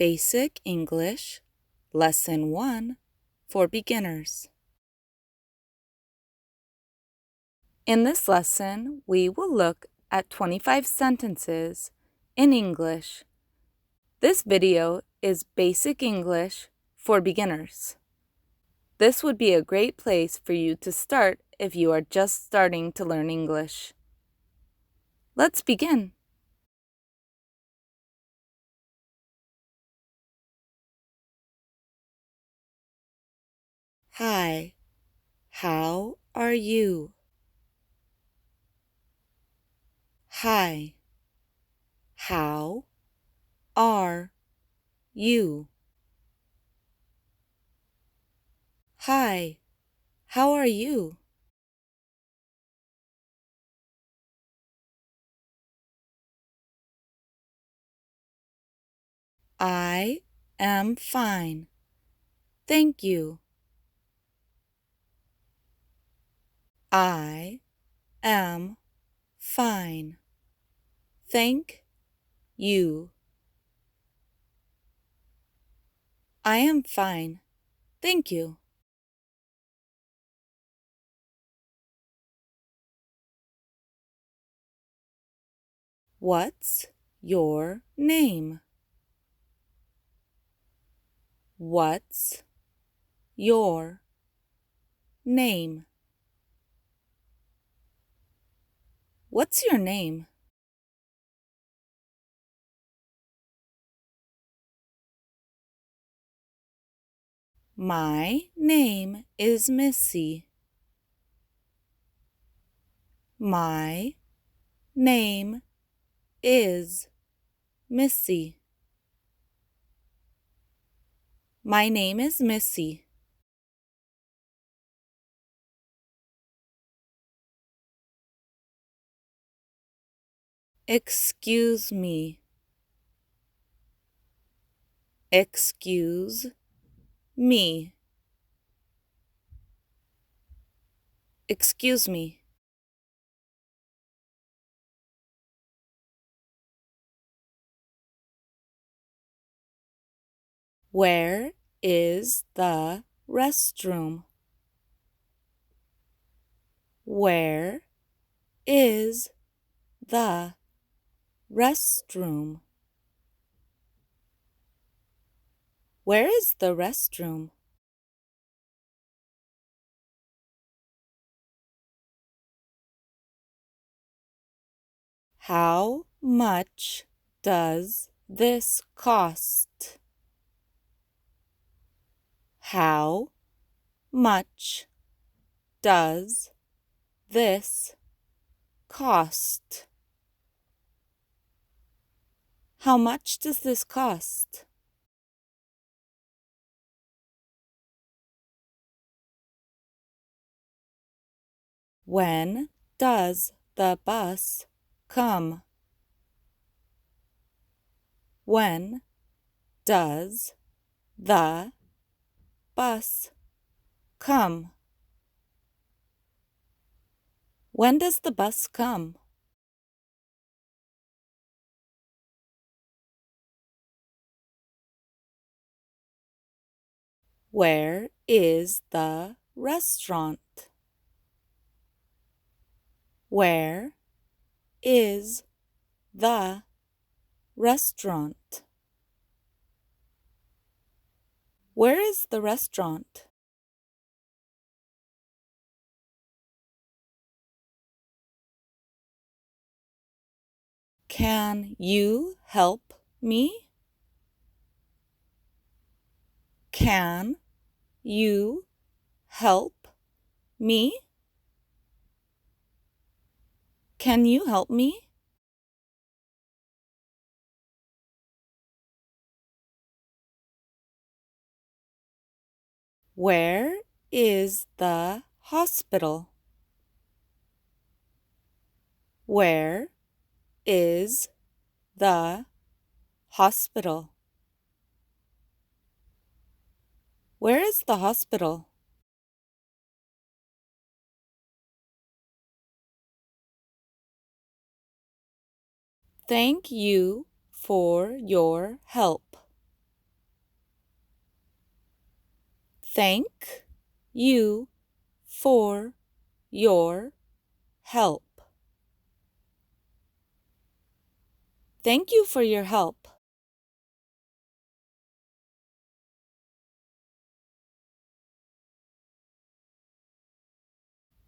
Basic English, Lesson 1 for Beginners. In this lesson, we will look at 25 sentences in English. This video is Basic English for Beginners. This would be a great place for you to start if you are just starting to learn English. Let's begin. Hi, how are you? Hi, how are you? Hi, how are you? I am fine. Thank you. I am fine. Thank you. I am fine. Thank you. What's your name? What's your name? What's your name? My name is Missy. My name is Missy. My name is Missy. Excuse me. Excuse me. Excuse me. Where is the restroom? Where is the restroom? Where is the restroom? How much does this cost? How much does this cost? How much does this cost? When does the bus come? When does the bus come? When does the bus come? Where is the restaurant? Where is the restaurant? Where is the restaurant? Can you help me? Can you help me? Can you help me? Where is the hospital? Where is the hospital? Where is the hospital? Thank you for your help. Thank you for your help. Thank you for your help.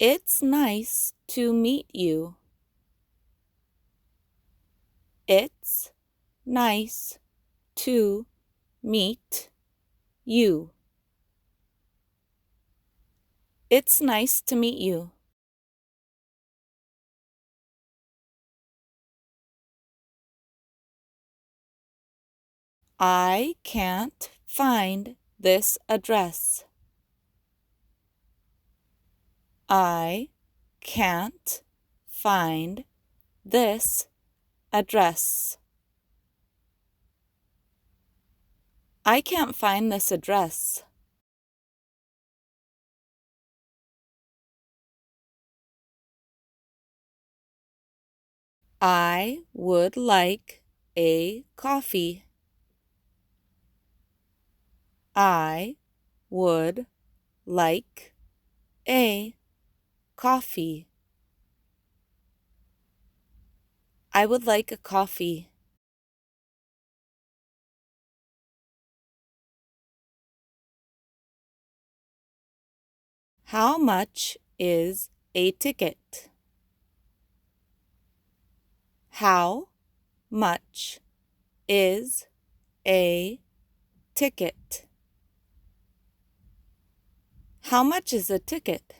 It's nice to meet you. It's nice to meet you. It's nice to meet you. I can't find this address. I can't find this address. I can't find this address. I would like a coffee. I would like a coffee. I would like a coffee. How much is a ticket? How much is a ticket? How much is a ticket?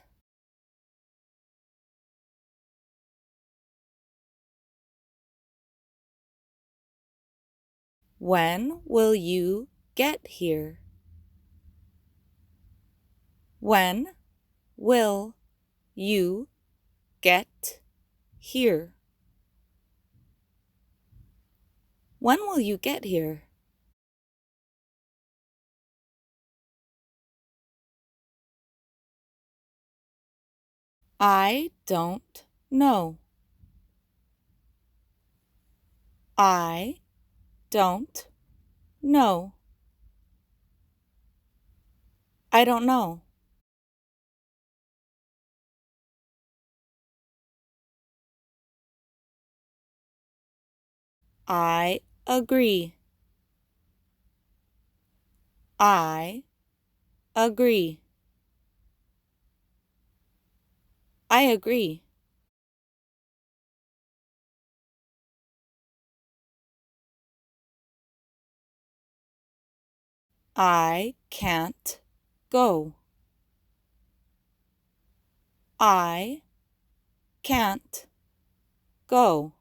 When will you get here? When will you get here? When will you get here? I don't know. I don't know. I don't know. I agree. I agree. I agree. I can't go. I can't go.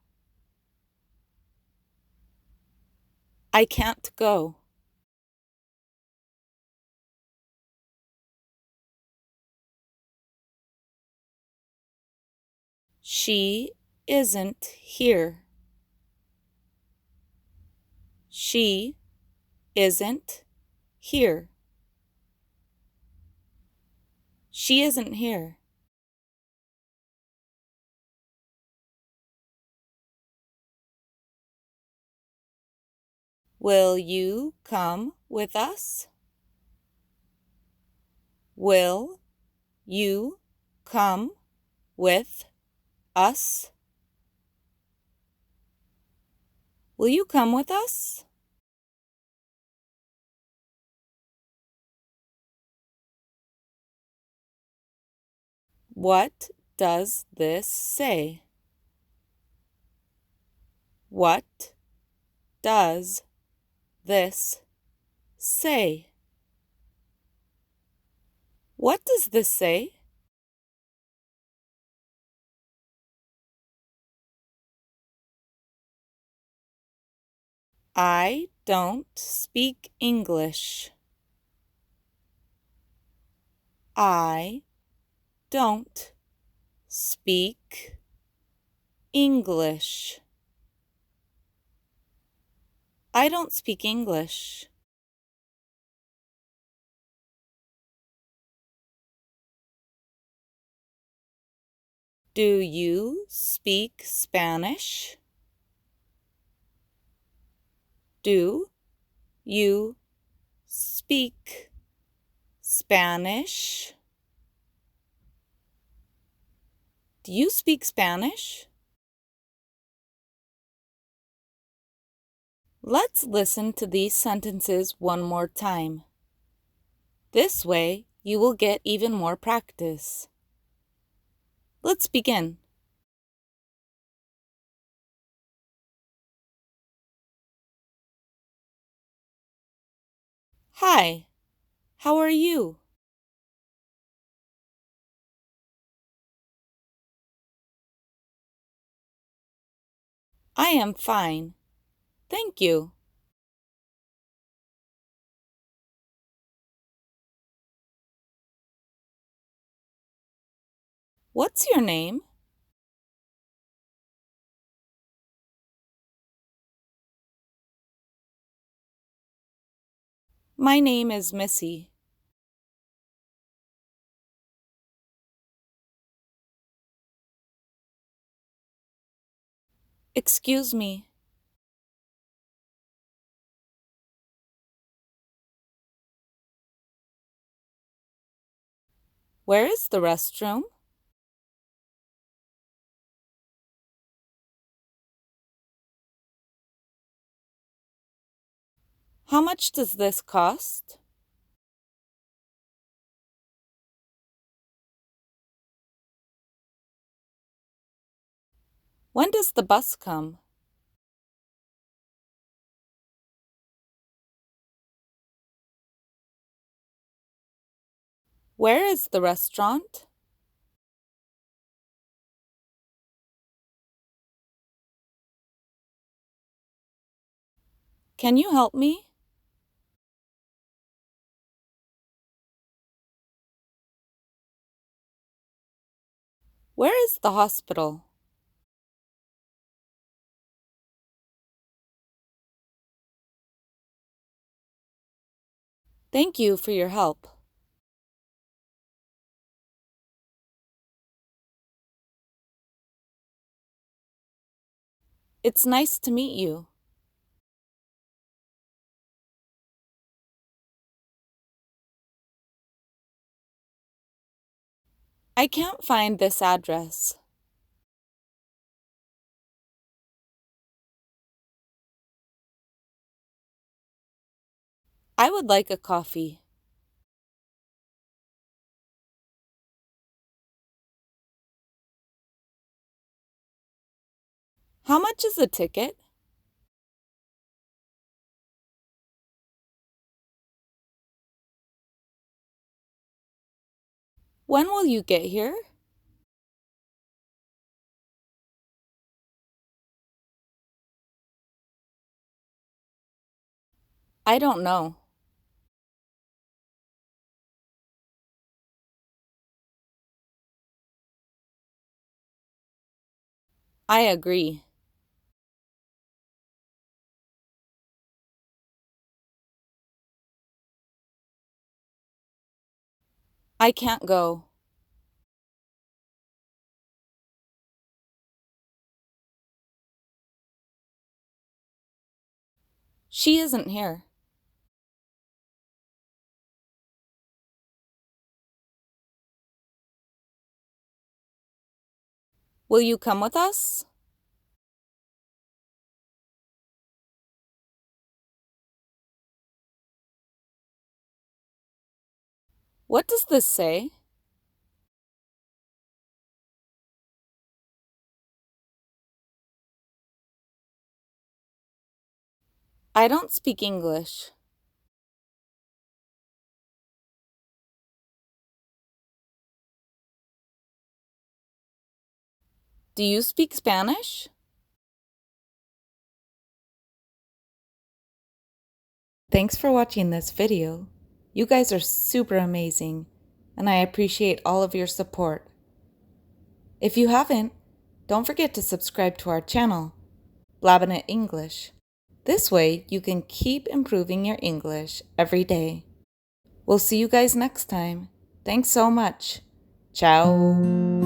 I can't go. She isn't here. She isn't here. She isn't here. Will you come with us? Will you come with us? Will you come with us? What does this say? What does this say? What does this say? I don't speak English. I don't speak English. I don't speak English. Do you speak Spanish? Do you speak Spanish? Do you speak Spanish? Let's listen to these sentences one more time. This way, you will get even more practice. Let's begin. Hi, how are you? I am fine. Thank you. What's your name? My name is Missy. Excuse me. Where is the restroom? How much does this cost? When does the bus come? Where is the restaurant? Can you help me? Where is the hospital? Thank you for your help. It's nice to meet you. I can't find this address. I would like a coffee. How much is the ticket? When will you get here? I don't know. I agree. I can't go. She isn't here. Will you come with us? What does this say? I don't speak English. Do you speak Spanish? Thanks for watching this video. You guys are super amazing, and I appreciate all of your support. If you haven't, don't forget to subscribe to our channel, Blabbinit English. This way, you can keep improving your English every day. We'll see you guys next time. Thanks so much. Ciao.